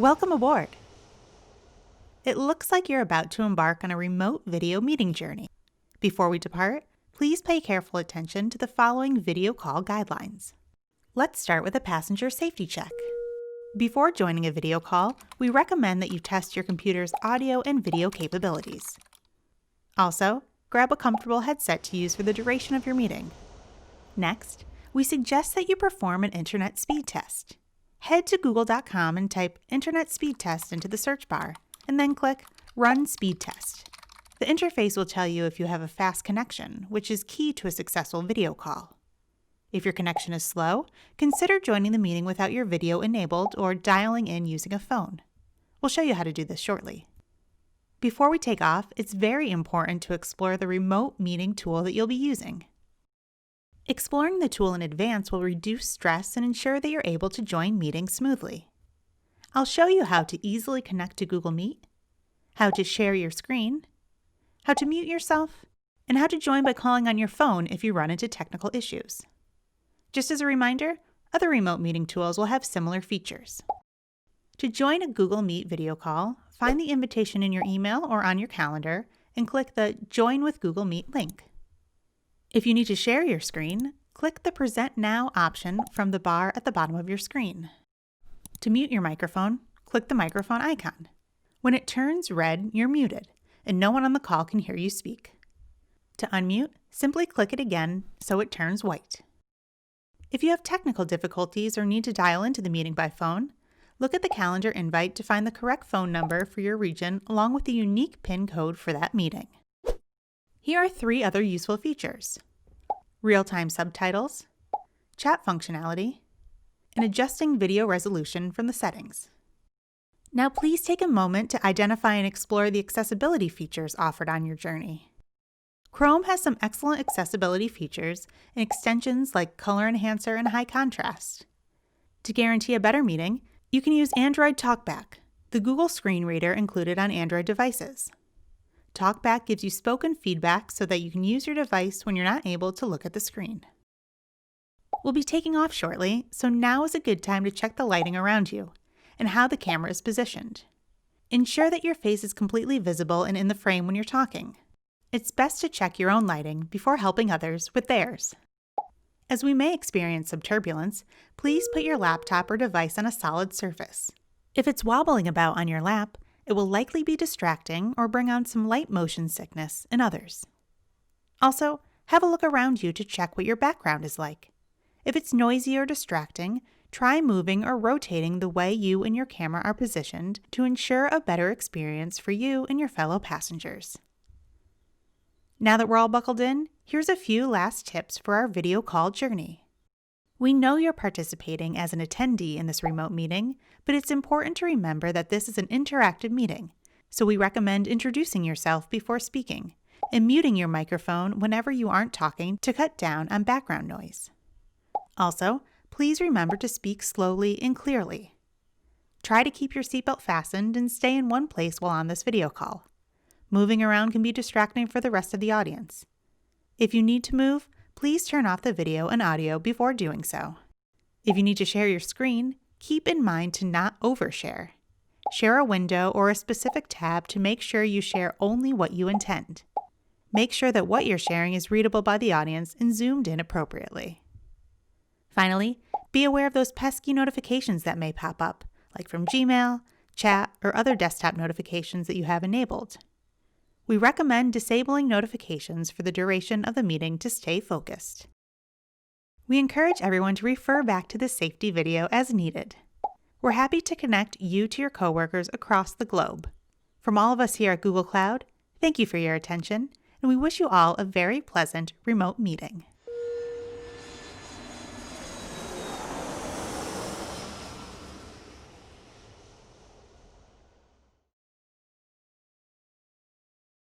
Welcome aboard! It looks like you're about to embark on a remote video meeting journey. Before we depart, please pay careful attention to the following video call guidelines. Let's start with a passenger safety check. Before joining a video call, we recommend that you test your computer's audio and video capabilities. Also, grab a comfortable headset to use for the duration of your meeting. Next, we suggest that you perform an internet speed test. Head to google.com and type Internet Speed Test into the search bar, and then click Run Speed Test. The interface will tell you if you have a fast connection, which is key to a successful video call. If your connection is slow, consider joining the meeting without your video enabled or dialing in using a phone. We'll show you how to do this shortly. Before we take off, it's very important to explore the remote meeting tool that you'll be using. Exploring the tool in advance will reduce stress and ensure that you're able to join meetings smoothly. I'll show you how to easily connect to Google Meet, how to share your screen, how to mute yourself, and how to join by calling on your phone if you run into technical issues. Just as a reminder, other remote meeting tools will have similar features. To join a Google Meet video call, find the invitation in your email or on your calendar and click the Join with Google Meet link. If you need to share your screen, click the Present Now option from the bar at the bottom of your screen. To mute your microphone, click the microphone icon. When it turns red, you're muted, and no one on the call can hear you speak. To unmute, simply click it again so it turns white. If you have technical difficulties or need to dial into the meeting by phone, look at the calendar invite to find the correct phone number for your region along with the unique PIN code for that meeting. Here are 3 other useful features: real-time subtitles, chat functionality, and adjusting video resolution from the settings. Now please take a moment to identify and explore the accessibility features offered on your journey. Chrome has some excellent accessibility features and extensions like color enhancer and high contrast. To guarantee a better meeting, you can use Android TalkBack, the Google screen reader included on Android devices. TalkBack gives you spoken feedback so that you can use your device when you're not able to look at the screen. We'll be taking off shortly, so now is a good time to check the lighting around you and how the camera is positioned. Ensure that your face is completely visible and in the frame when you're talking. It's best to check your own lighting before helping others with theirs. As we may experience some turbulence, please put your laptop or device on a solid surface. If it's wobbling about on your lap, it will likely be distracting or bring on some light motion sickness in others. Also, have a look around you to check what your background is like. If it's noisy or distracting, try moving or rotating the way you and your camera are positioned to ensure a better experience for you and your fellow passengers. Now that we're all buckled in, here's a few last tips for our video call journey. We know you're participating as an attendee in this remote meeting, but it's important to remember that this is an interactive meeting, so we recommend introducing yourself before speaking and muting your microphone whenever you aren't talking to cut down on background noise. Also, please remember to speak slowly and clearly. Try to keep your seatbelt fastened and stay in one place while on this video call. Moving around can be distracting for the rest of the audience. If you need to move, please turn off the video and audio before doing so. If you need to share your screen, keep in mind to not overshare. Share a window or a specific tab to make sure you share only what you intend. Make sure that what you're sharing is readable by the audience and zoomed in appropriately. Finally, be aware of those pesky notifications that may pop up, like from Gmail, chat, or other desktop notifications that you have enabled. We recommend disabling notifications for the duration of the meeting to stay focused. We encourage everyone to refer back to the safety video as needed. We're happy to connect you to your coworkers across the globe. From all of us here at Google Cloud, thank you for your attention, and we wish you all a very pleasant remote meeting.